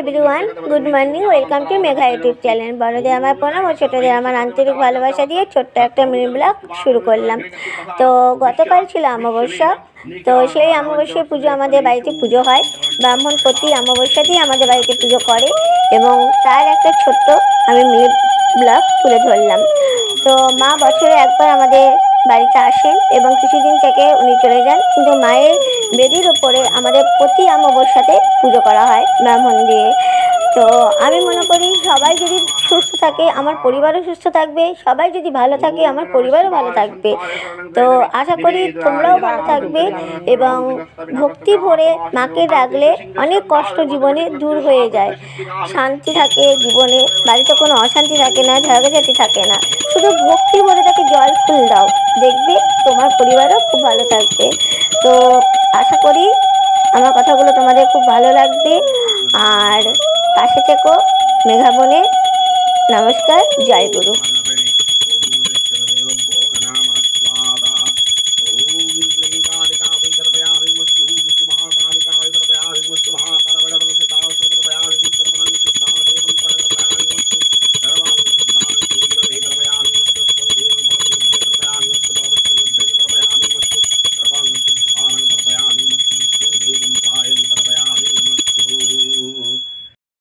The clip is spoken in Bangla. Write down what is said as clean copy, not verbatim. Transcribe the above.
Everyone, good morning. Welcome to Megha YouTube channel. বড়দের আমার প্রণাম ও ছোটদের আমার আন্তরিক ভালোবাসা দিয়ে ছোট্ট একটা মিনি ব্লগ শুরু করলাম। তো গতকাল ছিল অমাবস্যা। তো সেই অমাবস্যার পুজো আমাদের বাড়িতে পুজো হয়। ব্রাহ্মণ প্রতি অমাবস্যাতেই আমাদের বাড়িতে পুজো করে এবং তার একটা ছোট্ট আমি মিনি ব্লগ তুলে ধরলাম। তো মা বছরে একবার আমাদের বাড়িতে আসেন এবং কিছুদিন থেকে উনি চলে যান, কিন্তু মায়ের বেদির ওপরে আমাদের প্রতি অমাবস্যাতে পুজো করা হয় ব্রাহ্মণ দিয়ে। তো আমি মনে করি সবাই যদি সুস্থ থাকে আমার পরিবারও সুস্থ থাকবে, সবাই যদি ভালো থাকে আমার পরিবারও ভালো থাকবে। তো আশা করি তোমরাও ভালো থাকবে এবং ভক্তি ভরে মাকে ডাকলে অনেক কষ্ট জীবনে দূর হয়ে যায়, শান্তি থাকে জীবনে, বাড়িতে কোনো অশান্তি থাকে না, ঝগড়াঝাটি থাকে না। শুধু ভক্তি ভরে তাকে জল ফুল দাও, দেখবে তোমার পরিবারও খুব ভালো থাকবে। তো আশা করি আমার কথাগুলো তোমাদের খুব ভালো লাগবে। আর পাশে থেকো। মেঘা বোনের নমস্কার, জয় গুরু।